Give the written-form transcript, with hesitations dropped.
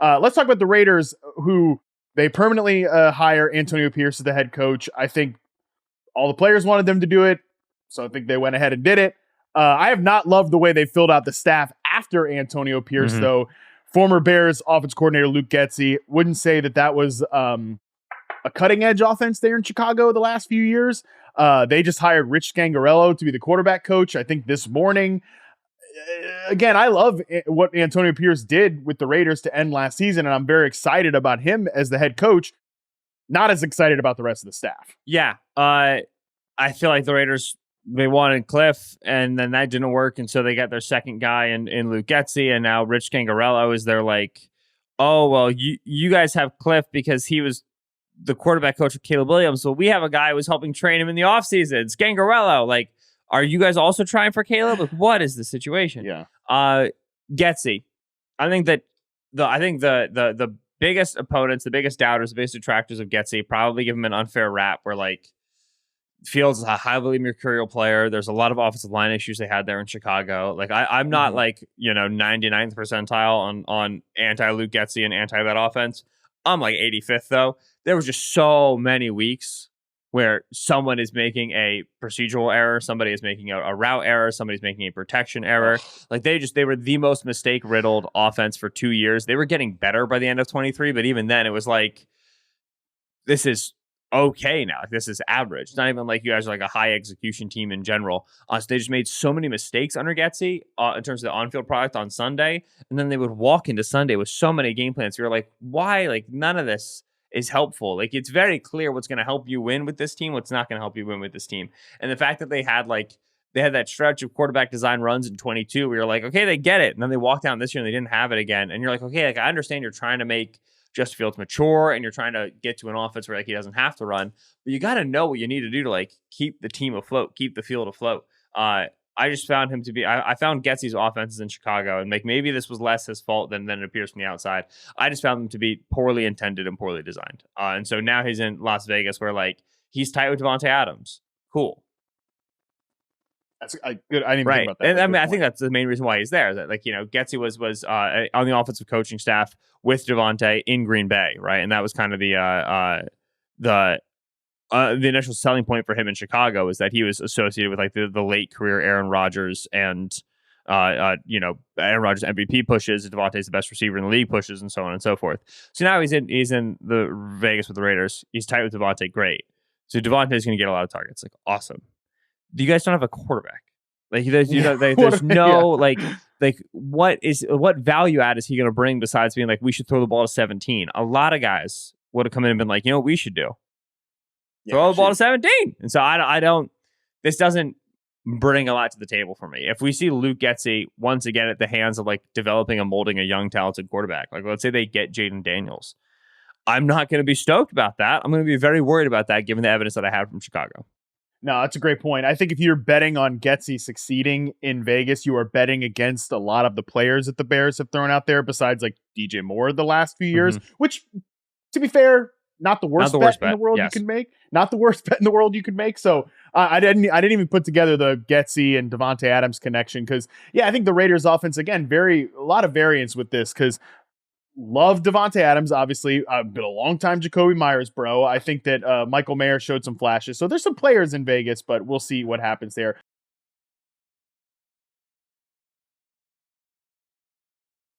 Let's talk about the Raiders, who they permanently hire Antonio Pierce as the head coach. I think all the players wanted them to do it, so I think they went ahead and did it. I have not loved the way they filled out the staff after Antonio Pierce, though. Former Bears offense coordinator Luke Getsy wouldn't say that was a cutting-edge offense there in Chicago the last few years. They just hired Rich Scangarello to be the quarterback coach, I think, this morning. Again, I love what Antonio Pierce did with the Raiders to end last season, and I'm very excited about him as the head coach. Not as excited about the rest of the staff. Yeah. I feel like the Raiders, they wanted Cliff, and then that didn't work, and so they got their second guy in Luke Getsy, and now Rich Scangarello is their oh, well, you guys have Cliff because he was the quarterback coach of Caleb Williams, so we have a guy who was helping train him in the offseason. Scangarello, are you guys also trying for Caleb? What is the situation? Yeah. Getsy, I think that the biggest opponents, the biggest doubters, the biggest detractors of Getsy probably give him an unfair rap where Fields is a highly mercurial player. There's a lot of offensive line issues they had there in Chicago. I'm not 99th percentile on anti-Luke Getsy and anti that offense. I'm 85th though. There was just so many weeks where someone is making a procedural error, somebody is making a route error, somebody's making a protection error. They were the most mistake-riddled offense for 2 years. They were getting better by the end of 23, but even then it was this is okay now. This is average. It's not even like you guys are a high execution team in general. So they just made so many mistakes under Getsy in terms of the on-field product on Sunday, and then they would walk into Sunday with so many game plans. You're why? None of this is helpful. It's very clear what's going to help you win with this team, what's not going to help you win with this team. And the fact that they had that stretch of quarterback design runs in 22 where you're okay, they get it. And then they walked down this year and they didn't have it again. And you're okay, I understand you're trying to make Justin Fields mature and you're trying to get to an offense where he doesn't have to run, but you got to know what you need to do to keep the team afloat, keep the field afloat. I just found him to be, I found Getsy's offenses in Chicago, and maybe this was less his fault than it appears from the outside. I just found them to be poorly intended and poorly designed. And so now he's in Las Vegas where he's tight with Devontae Adams. Cool. That's good. I didn't even think about that. And I think that's the main reason why he's there. Is that Getsy was on the offensive coaching staff with Devontae in Green Bay, right? And that was kind of the initial selling point for him in Chicago is that he was associated with the late career Aaron Rodgers and Aaron Rodgers MVP pushes, Devontae's the best receiver in the league pushes, and so on and so forth. So now he's in the Vegas with the Raiders. He's tight with Devontae, great. So Devontae's going to get a lot of targets. Awesome. You guys don't have a quarterback. There's no what value add is he going to bring besides being we should throw the ball to 17? A lot of guys would have come in and been you know what we should do? Throw the ball to 17. And so I don't, this doesn't bring a lot to the table for me. If we see Luke Getsy once again at the hands of developing and molding a young, talented quarterback, let's say they get Jaden Daniels, I'm not going to be stoked about that. I'm going to be very worried about that given the evidence that I have from Chicago. No, that's a great point. I think if you're betting on Getsy succeeding in Vegas, you are betting against a lot of the players that the Bears have thrown out there besides DJ Moore the last few years, which, to be fair, not the worst bet in the world you can make. Not the worst bet in the world you could make. So I didn't even put together the Getsy and Devontae Adams connection because, I think the Raiders offense, again, a lot of variance with this because love Devontae Adams, obviously. I've been a long time Jacoby Myers, bro. I think that Michael Mayer showed some flashes. So there's some players in Vegas, but we'll see what happens there.